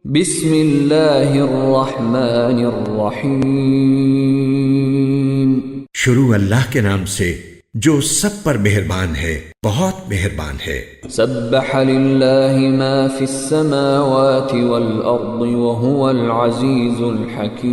بسم اللہ الرحمن الرحیم۔ شروع اللہ کے نام سے جو سب پر مہربان ہے، بہت مہربان ہے۔ سبح للہ ما فی السماوات والارض وهو العزیز الحکیم۔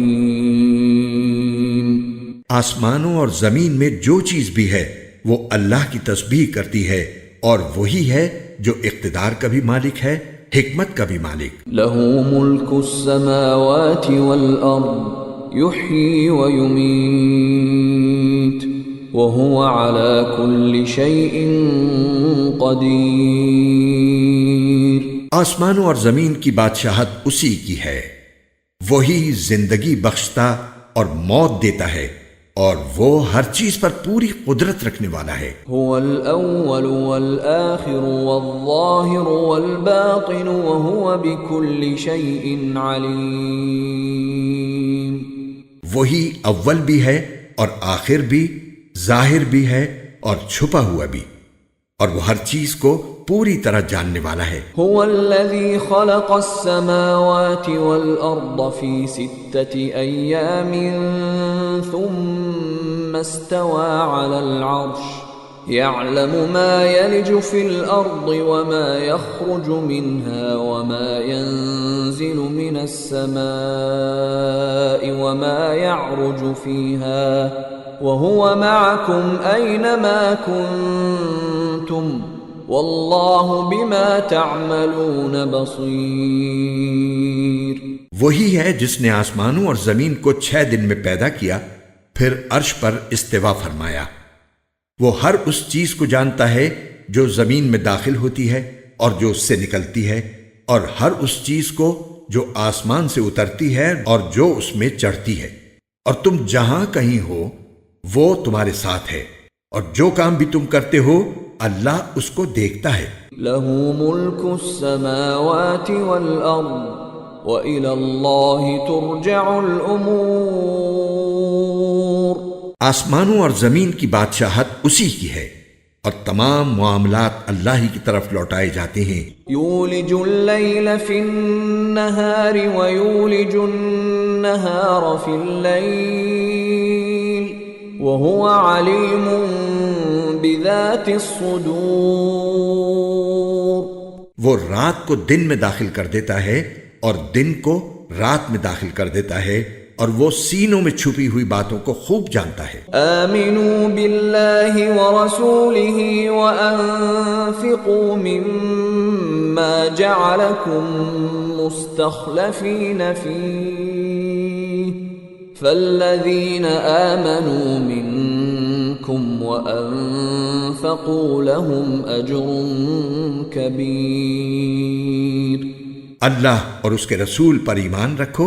آسمانوں اور زمین میں جو چیز بھی ہے وہ اللہ کی تسبیح کرتی ہے، اور وہی ہے جو اقتدار کا بھی مالک ہے، حکمت کا بھی مالک۔ لہ ملک السماوات والارض یحیی ویمیت وهو على كل شيء قدیر۔ آسمانوں اور زمین کی بادشاہت اسی کی ہے، وہی زندگی بخشتا اور موت دیتا ہے، اور وہ ہر چیز پر پوری قدرت رکھنے والا ہے۔ هو الاول والآخر والظاہر والباطن وهو بكل شيء علیم۔ وہی اول بھی ہے اور آخر بھی، ظاہر بھی ہے اور چھپا ہوا بھی، اور وہ ہر چیز کو پوری طرح جاننے والا ہے۔ هو الذي خلق السماوات والأرض في 6 أيام ثم استوى على العرش يعلم ما يلج في الأرض وما يخرج منها وما ينزل من السماء وما يعرج فيها وهو معكم أينما كنتم واللہ بما تعملون بصیر۔ وہی ہے جس نے آسمانوں اور زمین کو 6 دن میں پیدا کیا، پھر عرش پر استوا فرمایا۔ وہ ہر اس چیز کو جانتا ہے جو زمین میں داخل ہوتی ہے اور جو اس سے نکلتی ہے، اور ہر اس چیز کو جو آسمان سے اترتی ہے اور جو اس میں چڑھتی ہے، اور تم جہاں کہیں ہو وہ تمہارے ساتھ ہے، اور جو کام بھی تم کرتے ہو اللہ اس کو دیکھتا ہے۔ لہ ملک السماوات والارض وإلی اللہ ترجع الامور۔ آسمانوں اور زمین کی بادشاہت اسی کی ہے، اور تمام معاملات اللہ ہی کی طرف لوٹائے جاتے ہیں۔ یولج اللیل فی النہار ویولج النہار فی اللیل وهو علیم بذات الصدور۔ وہ رات کو دن میں داخل کر دیتا ہے اور دن کو رات میں داخل کر دیتا ہے، اور وہ سینوں میں چھپی ہوئی باتوں کو خوب جانتا ہے۔ آمنوا باللہ ورسولہ وانفقوا مما جعلکم مستخلفین فیہ فالذین آمنوا منکم وانفقوا لهم اجر کبیر۔ اللہ اور اس کے رسول پر ایمان رکھو،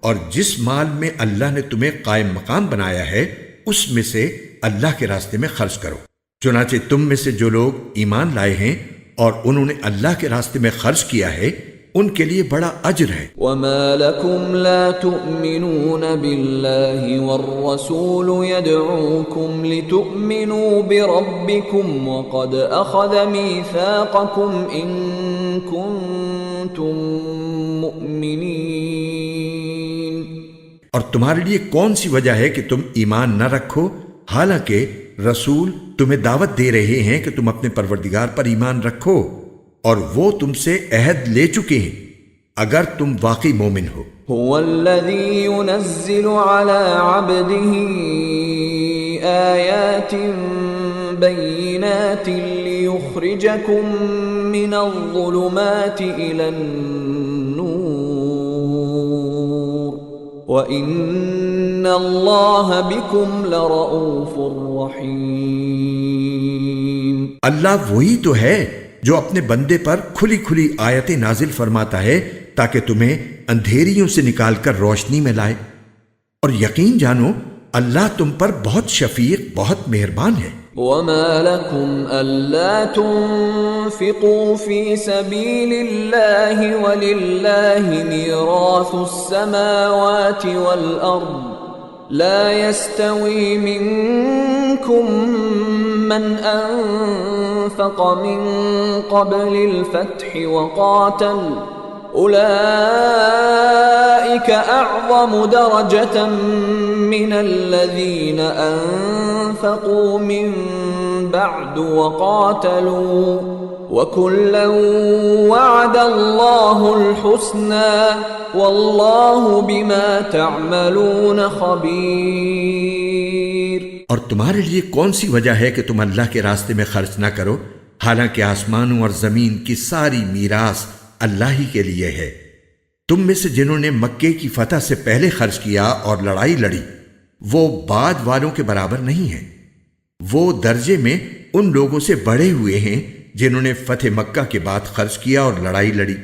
اور جس مال میں اللہ نے تمہیں قائم مقام بنایا ہے اس میں سے اللہ کے راستے میں خرچ کرو۔ چنانچہ تم میں سے جو لوگ ایمان لائے ہیں اور انہوں نے اللہ کے راستے میں خرچ کیا ہے ان کے لیے بڑا اجر ہے۔ وما لكم لا تؤمنون بالله والرسول يدعوكم لتؤمنوا بربكم وقد أخذ ميثاقكم إن كنتم مؤمنين۔ اور تمہارے لیے کون سی وجہ ہے کہ تم ایمان نہ رکھو، حالانکہ رسول تمہیں دعوت دے رہے ہیں کہ تم اپنے پروردگار پر ایمان رکھو، اور وہ تم سے عہد لے چکے ہیں اگر تم واقعی مومن ہو۔ هو الذي ينزل على عبده آيات بينات ليخرجكم من الظلمات إلى النور وإن الله بكم لرؤوف رحيم۔ اللہ وہی تو ہے جو اپنے بندے پر کھلی کھلی آیتیں نازل فرماتا ہے تاکہ تمہیں اندھیریوں سے نکال کر روشنی میں لائے، اور یقین جانو اللہ تم پر بہت شفیق، بہت مہربان ہے۔ وما لكم ألا تنفقوا في سبيل الله ولله ميراث السماوات والأرض لا يستوي منكم من أنفق من قبل الفتح وقاتل أولئك أعظم درجة من الذين أنفقوا من بعد وقاتلوا وكلا وعد الله الحسنى والله بما تعملون خبير۔ اور تمہارے لیے کون سی وجہ ہے کہ تم اللہ کے راستے میں خرچ نہ کرو، حالانکہ آسمانوں اور زمین کی ساری میراث اللہ ہی کے لیے ہے۔ تم میں سے جنہوں نے مکے کی فتح سے پہلے خرچ کیا اور لڑائی لڑی، وہ بعد والوں کے برابر نہیں ہیں۔ وہ درجے میں ان لوگوں سے بڑھے ہوئے ہیں جنہوں نے فتح مکہ کے بعد خرچ کیا اور لڑائی لڑی۔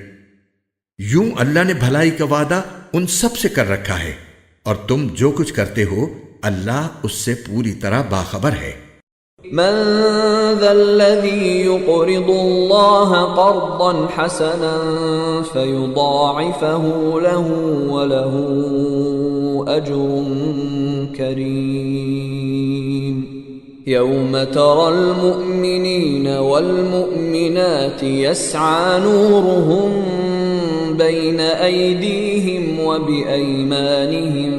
یوں اللہ نے بھلائی کا وعدہ ان سب سے کر رکھا ہے، اور تم جو کچھ کرتے ہو اللہ اس سے پوری طرح باخبر ہے۔ من ذا الذي يقرض الله قرضا حسنا فيضاعفه له وله أجر كريم يوم ترى المؤمنين والمؤمنات يسعى نورهم بين أيديهم وبأيمانهم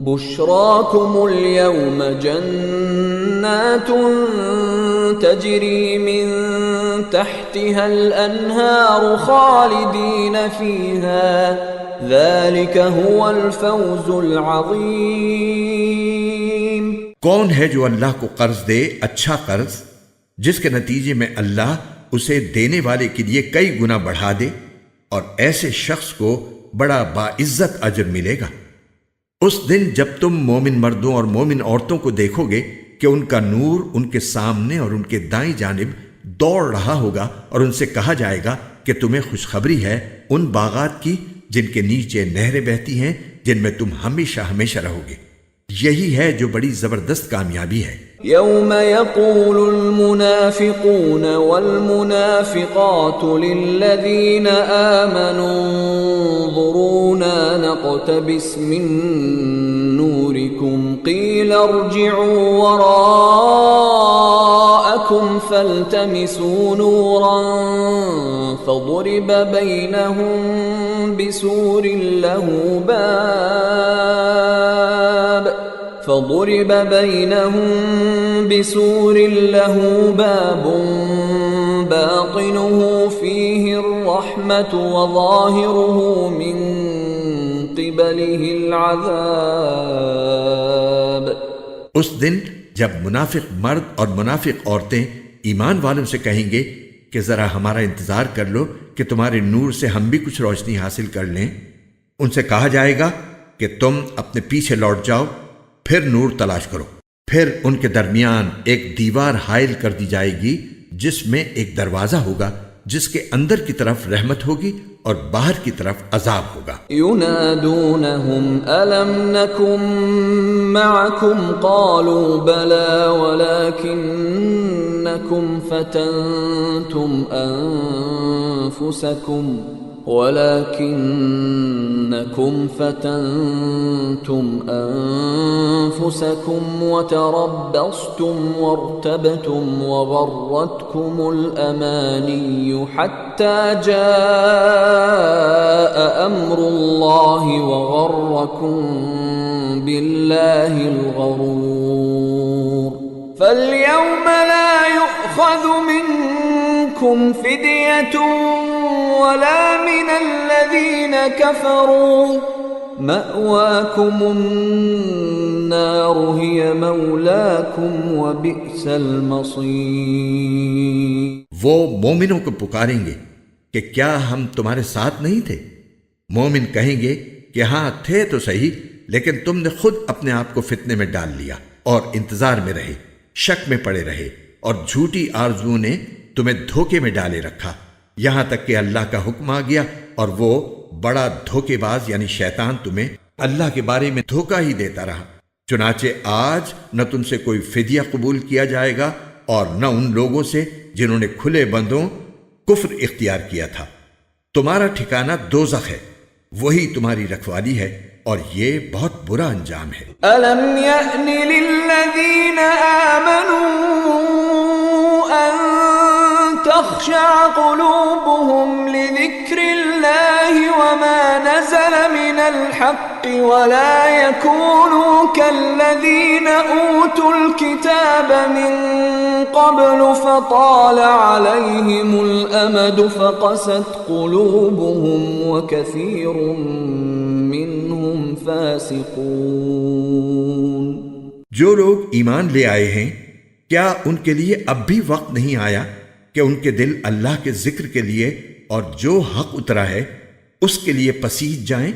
بشراكم اليوم جنات تجري من تحتها الأنهار خالدين فيها ذلك هو الفوز العظيم۔ کون ہے جو اللہ کو قرض دے اچھا قرض، جس کے نتیجے میں اللہ اسے دینے والے کے لیے کئی گنا بڑھا دے، اور ایسے شخص کو بڑا باعزت اجر ملے گا۔ اس دن جب تم مومن مردوں اور مومن عورتوں کو دیکھو گے کہ ان کا نور ان کے سامنے اور ان کے دائیں جانب دوڑ رہا ہوگا، اور ان سے کہا جائے گا کہ تمہیں خوشخبری ہے ان باغات کی جن کے نیچے نہریں بہتی ہیں، جن میں تم ہمیشہ ہمیشہ رہو گے۔ یہی ہے جو بڑی زبردست کامیابی ہے۔ يوم يقول المنافقون والمنافقات للذين آمنوا انظرونا نقتبس من نوركم قيل ارجعوا وراءكم فالتمسوا نورا فضرب بينهم بسور له باب باطنه فيه الرحمة وظاهره من قبله العذاب۔ اس دن جب منافق مرد اور منافق عورتیں ایمان والوں سے کہیں گے کہ ذرا ہمارا انتظار کر لو کہ تمہارے نور سے ہم بھی کچھ روشنی حاصل کر لیں، ان سے کہا جائے گا کہ تم اپنے پیچھے لوٹ جاؤ، پھر نور تلاش کرو۔ پھر ان کے درمیان ایک دیوار حائل کر دی جائے گی جس میں ایک دروازہ ہوگا، جس کے اندر کی طرف رحمت ہوگی اور باہر کی طرف عذاب ہوگا۔ ينادونهم ألم نكن معكم قالوا بلى ولكنكم فتنتم أنفسكم وتربصتم وارتبتم وغرتكم الأماني حتى جاء أمر الله وغركم بالله الغرور فاليوم لا يؤخذ منكم فدية ولا من الذين كفروا مأواكم النار هي مولاكم وبئس المصير۔ وہ مومنوں کو پکاریں گے کہ کیا ہم تمہارے ساتھ نہیں تھے؟ مومن کہیں گے کہ ہاں تھے تو صحیح، لیکن تم نے خود اپنے آپ کو فتنے میں ڈال لیا اور انتظار میں رہے، شک میں پڑے رہے، اور جھوٹی آرزوؤں نے تمہیں دھوکے میں ڈالے رکھا، یہاں تک کہ اللہ کا حکم آ گیا، اور وہ بڑا دھوکے باز یعنی شیطان تمہیں اللہ کے بارے میں دھوکہ ہی دیتا رہا۔ چنانچہ آج نہ تم سے کوئی فدیہ قبول کیا جائے گا اور نہ ان لوگوں سے جنہوں نے کھلے بندوں کفر اختیار کیا تھا۔ تمہارا ٹھکانہ دوزخ ہے، وہی تمہاری رکھوالی ہے، اور یہ بہت برا انجام ہے۔ أَلَمْ يَأْنِ لِلَّذِينَ آمَنُوا أَن تخشع قلوبهم لذكر الله وما نزل من الحق ولا يكونوا كالذين أوتوا الكتاب من قبل فطال عليهم الأمد فقست قلوبهم وكثير منهم فاسقون۔ جو لوگ ایمان لے آئے ہیں کیا ان کے لیے اب بھی وقت نہیں آیا کہ ان کے دل اللہ کے ذکر کے لیے اور جو حق اترا ہے اس کے لیے پسیج جائیں،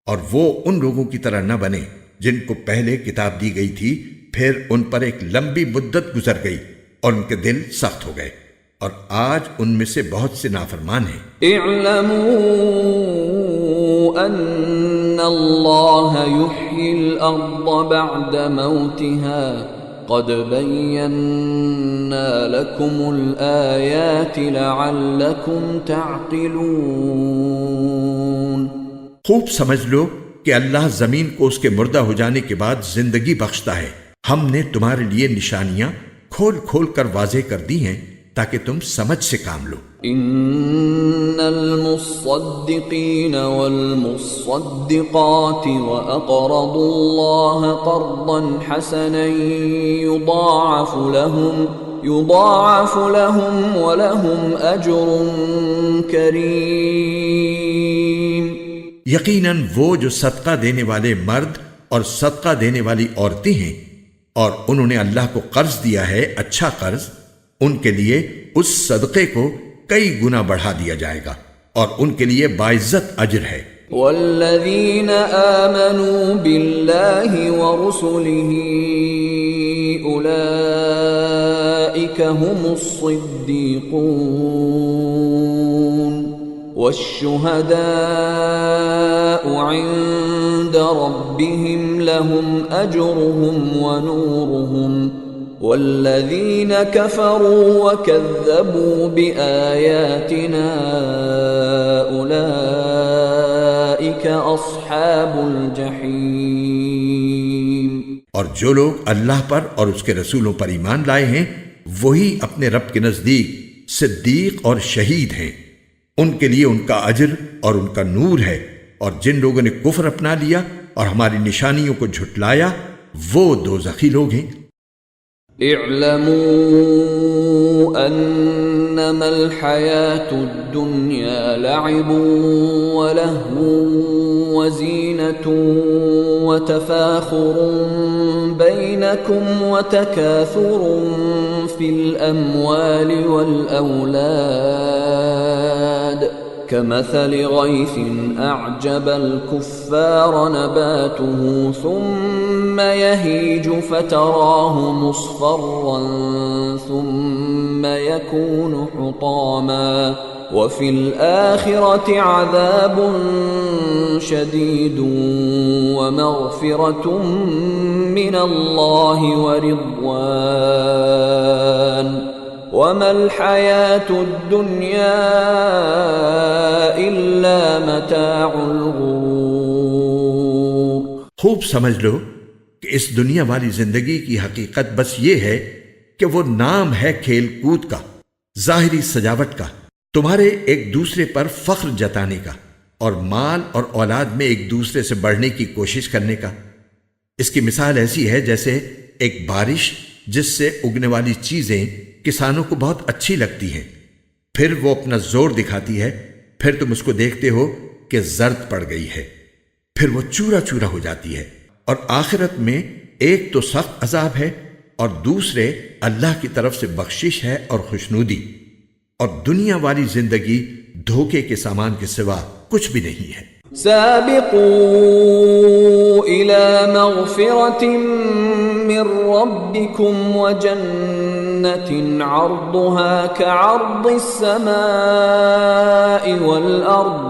اور وہ ان لوگوں کی طرح نہ بنے جن کو پہلے کتاب دی گئی تھی، پھر ان پر ایک لمبی مدت گزر گئی اور ان کے دل سخت ہو گئے، اور آج ان میں سے بہت سے نافرمان ہیں۔ اعلموا ان اللہ یحیی الارض بعد موتها قد بينا لكم الآيات لعلكم تعقلون۔ خوب سمجھ لو کہ اللہ زمین کو اس کے مردہ ہو جانے کے بعد زندگی بخشتا ہے۔ ہم نے تمہارے لیے نشانیاں کھول کھول کر واضح کر دی ہیں تاکہ تم سمجھ سے کام لو۔ ان المصدقین والمصدقات واقرضوا اللہ قرضا حسنا یضاعف لهم ولهم اجر کریم۔ یقیناً وہ جو صدقہ دینے والے مرد اور صدقہ دینے والی عورتیں ہیں اور انہوں نے اللہ کو قرض دیا ہے اچھا قرض، ان کے لیے اس صدقے کو کئی گنا بڑھا دیا جائے گا اور ان کے لیے باعزت اجر ہے۔ والذین آمنوا باللہ ورسلہ اولئک هم الصدیقون والشهداء عند ربهم لهم أجرهم ونورهم والذين كفروا وكذبوا بآياتنا أولئك أصحاب الجحيم۔ اور جو لوگ اللہ پر اور اس کے رسولوں پر ایمان لائے ہیں وہی اپنے رب کے نزدیک صدیق اور شہید ہیں، ان کے لیے ان کا اجر اور ان کا نور ہے، اور جن لوگوں نے کفر اپنا لیا اور ہماری نشانیوں کو جھٹلایا وہ دوزخی لوگ ہیں۔ اعلموا انما الحیاة الدنیا لعب ولہو وزینة وتفاخر بینکم وتکاثر فی الاموال والاولاد كمثل غيث أعجب الكفار نباته ثم يهيج فتراه مصفرا ثم يكون حطاما وفي الآخرة عذاب شديد ومغفرة من الله ورضوان وما الحياة الدنيا إلا متاع الغرور۔ خوب سمجھ لو کہ اس دنیا والی زندگی کی حقیقت بس یہ ہے کہ وہ نام ہے کھیل کود کا، ظاہری سجاوٹ کا، تمہارے ایک دوسرے پر فخر جتانے کا، اور مال اور اولاد میں ایک دوسرے سے بڑھنے کی کوشش کرنے کا۔ اس کی مثال ایسی ہے جیسے ایک بارش جس سے اگنے والی چیزیں کسانوں کو بہت اچھی لگتی ہیں، پھر وہ اپنا زور دکھاتی ہے، پھر تم اس کو دیکھتے ہو کہ زرد پڑ گئی ہے، پھر وہ چورا چورا ہو جاتی ہے، اور آخرت میں ایک تو سخت عذاب ہے اور دوسرے اللہ کی طرف سے بخشش ہے اور خوشنودی، اور دنیا والی زندگی دھوکے کے سامان کے سوا کچھ بھی نہیں ہے۔ سابقوا إلى مغفرة من ربكم وجنة عرضها كعرض السماء والأرض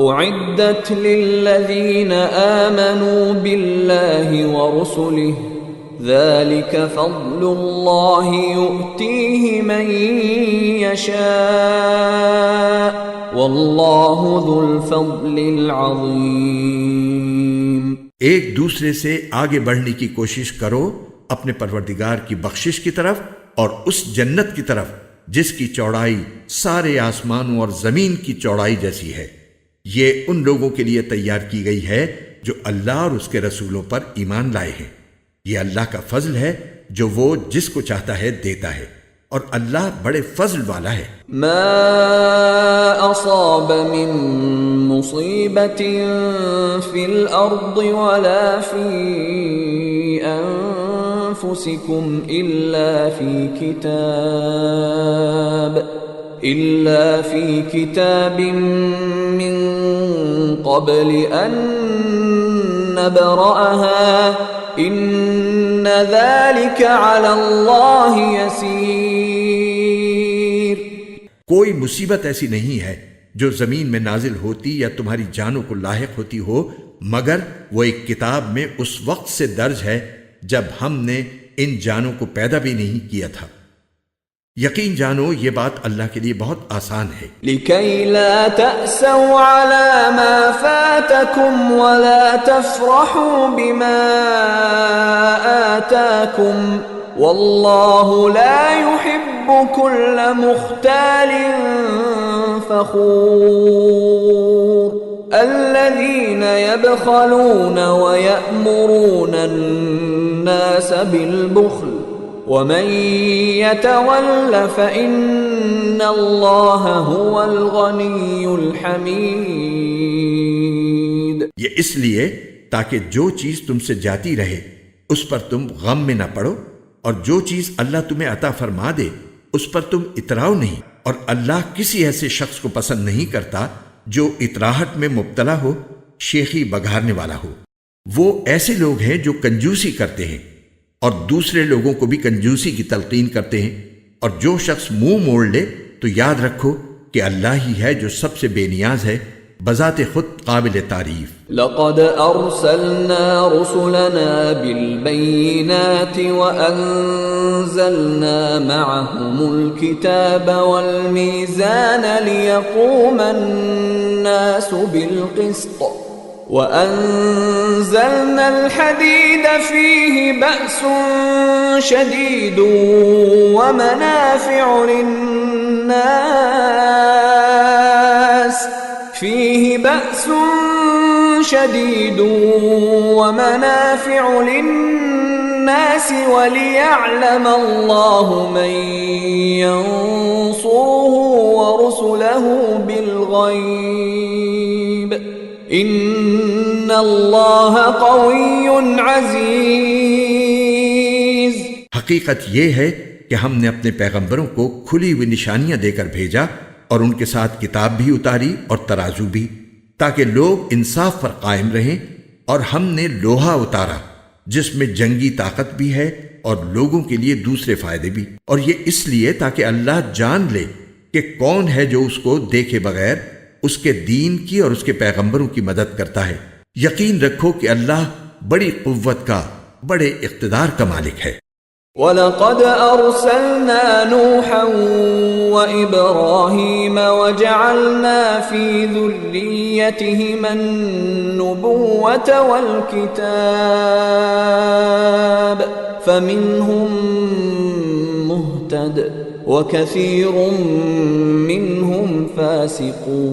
أعدت للذين آمنوا بالله ورسله ذلك فضل الله يؤتيه من يشاء واللہ ذو الفضل العظیم۔ ایک دوسرے سے آگے بڑھنے کی کوشش کرو اپنے پروردگار کی بخشش کی طرف اور اس جنت کی طرف جس کی چوڑائی سارے آسمانوں اور زمین کی چوڑائی جیسی ہے۔ یہ ان لوگوں کے لیے تیار کی گئی ہے جو اللہ اور اس کے رسولوں پر ایمان لائے ہیں۔ یہ اللہ کا فضل ہے جو وہ جس کو چاہتا ہے دیتا ہے، اور اللہ بڑے فضل والا ہے۔ ما أصاب من مصيبة في الأرض ولا في أنفسكم إلا في كتاب من قبل أن نبرأها إن ذلك على الله يسير۔ کوئی مصیبت ایسی نہیں ہے جو زمین میں نازل ہوتی یا تمہاری جانوں کو لاحق ہوتی ہو، مگر وہ ایک کتاب میں اس وقت سے درج ہے جب ہم نے ان جانوں کو پیدا بھی نہیں کیا تھا۔ یقین جانو یہ بات اللہ کے لیے بہت آسان ہے۔ لكي لا تأسوا على ما فاتكم ولا تفرحوا بما آتاكم والله لا يحب كل مختال فخور الذين يبخلون ويأمرون الناس بالبخل ومن يتول فإن الله هو الغني الحميد۔ یہ اس لیے تاکہ جو چیز تم سے جاتی رہے اس پر تم غم میں نہ پڑو، اور جو چیز اللہ تمہیں عطا فرما دے اس پر تم اتراؤ نہیں، اور اللہ کسی ایسے شخص کو پسند نہیں کرتا جو اتراہٹ میں مبتلا ہو، شیخی بگھارنے والا ہو۔ وہ ایسے لوگ ہیں جو کنجوسی کرتے ہیں اور دوسرے لوگوں کو بھی کنجوسی کی تلقین کرتے ہیں، اور جو شخص منہ موڑ لے تو یاد رکھو کہ اللہ ہی ہے جو سب سے بے نیاز ہے، بذات خود قابل تعریف۔ لقد أرسلنا رسلنا بالبينات وأنزلنا معهم الكتاب والميزان ليقوم الناس بالقسط وأنزلنا الحديد فيه بأس شديد ومنافع للناس وليعلم الله من ينصره ورسله بالغيب إن الله قوي عزيز۔ حقیقت یہ ہے کہ ہم نے اپنے پیغمبروں کو کھلی ہوئی نشانیاں دے کر بھیجا، اور ان کے ساتھ کتاب بھی اتاری اور ترازو بھی، تاکہ لوگ انصاف پر قائم رہیں، اور ہم نے لوہا اتارا جس میں جنگی طاقت بھی ہے اور لوگوں کے لیے دوسرے فائدے بھی، اور یہ اس لیے تاکہ اللہ جان لے کہ کون ہے جو اس کو دیکھے بغیر اس کے دین کی اور اس کے پیغمبروں کی مدد کرتا ہے۔ یقین رکھو کہ اللہ بڑی قوت کا، بڑے اقتدار کا مالک ہے۔ وَلَقَدْ أَرْسَلْنَا نُوحًا وَإِبْرَاهِيمَ وَجَعَلْنَا فِي ذُرِّيَّتِهِمَا النُّبُوَّةَ وَالْكِتَابَ فَمِنْهُمْ مُهْتَدٍ وَكَثِيرٌ مِّنْهُمْ فَاسِقُونَ۔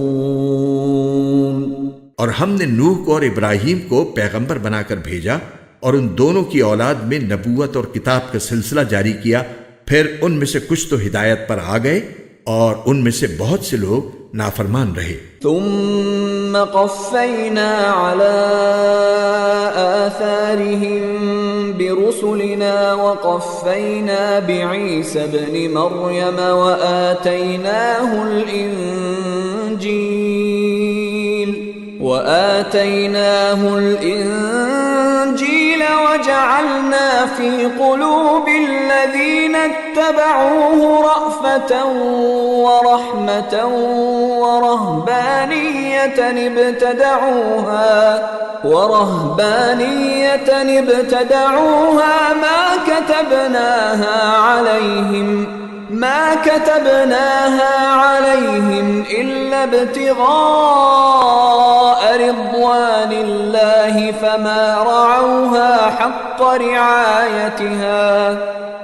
اور ہم نے نوح کو اور ابراہیم کو پیغمبر بنا کر بھیجا، اور ان دونوں کی اولاد میں نبوت اور کتاب کا سلسلہ جاری کیا، پھر ان میں سے کچھ تو ہدایت پر آ گئے اور ان میں سے بہت سے لوگ نافرمان رہے۔ ثم قفینا علی آثارهم برسلنا وقفینا بعیسی ابن مریم وآتیناه الإنجيل وجعلنا في قلوب الذين اتبعوه رأفة ورحمة ورهبانية ابتدعوها ما كتبناها عليهم إلا ابتغاء رضوان الله فما رعوها حق رعايتها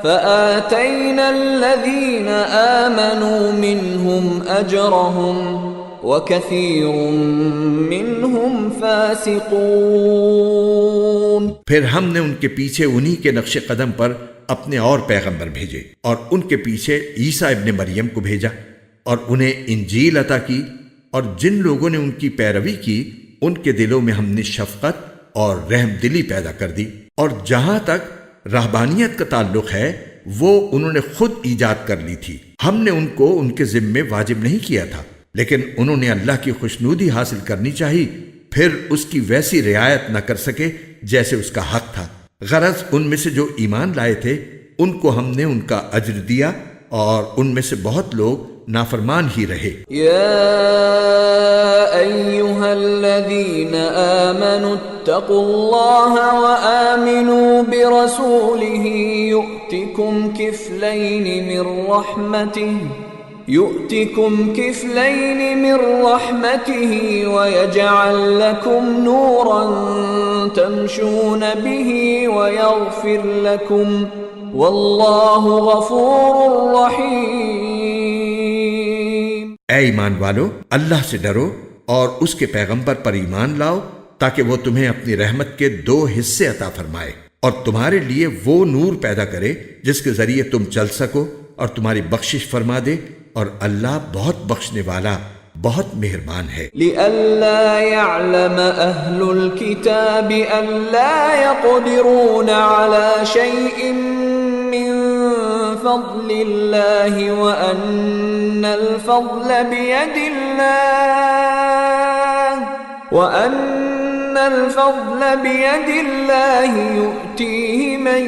فآتينا الذين آمنوا منهم أجرهم وكثير منهم فاسقون۔ پھر ہم نے ان کے پیچھے انہی کے نقش قدم پر اپنے اور پیغمبر بھیجے اور ان کے پیچھے عیسیٰ ابن مریم کو بھیجا اور انہیں انجیل عطا کی، اور جن لوگوں نے ان کی پیروی کی ان کے دلوں میں ہم نے شفقت اور رحم دلی پیدا کر دی۔ اور جہاں تک رہبانیت کا تعلق ہے وہ انہوں نے خود ایجاد کر لی تھی، ہم نے ان کو ان کے ذمے واجب نہیں کیا تھا، لیکن انہوں نے اللہ کی خوشنودی حاصل کرنی چاہی، پھر اس کی ویسی رعایت نہ کر سکے جیسے اس کا حق تھا۔ غرض ان میں سے جو ایمان لائے تھے ان کو ہم نے ان کا اجر دیا، اور ان میں سے بہت لوگ نافرمان ہی رہے۔ يا أيها الذين آمنوا اتقوا الله وآمنوا برسوله يؤتكم كفلين من رحمته ويجعل لكم نورا تمشون به ويغفر لكم والله غفور رحيم۔ اے ایمان والو، اللہ سے ڈرو اور اس کے پیغمبر پر ایمان لاؤ تاکہ وہ تمہیں اپنی رحمت کے 2 حصے عطا فرمائے اور تمہارے لیے وہ نور پیدا کرے جس کے ذریعے تم چل سکو، اور تمہاری بخشش فرما دے، اور اللہ بہت بخشنے والا بہت مہربان ہے۔ لئلا يعلم أهل الكتاب ألا يقدرون على شيء من فضل الله وأن الفضل بيد الله يؤتيه من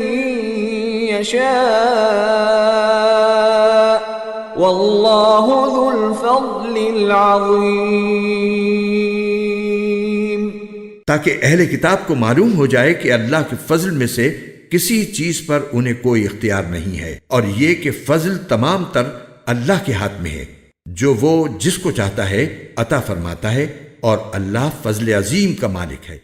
يشاء والله ذو الفضل العظيم۔ تاکہ اہل کتاب کو معلوم ہو جائے کہ اللہ کے فضل میں سے کسی چیز پر انہیں کوئی اختیار نہیں ہے، اور یہ کہ فضل تمام تر اللہ کے ہاتھ میں ہے، جو وہ جس کو چاہتا ہے عطا فرماتا ہے، اور اللہ فضل عظیم کا مالک ہے۔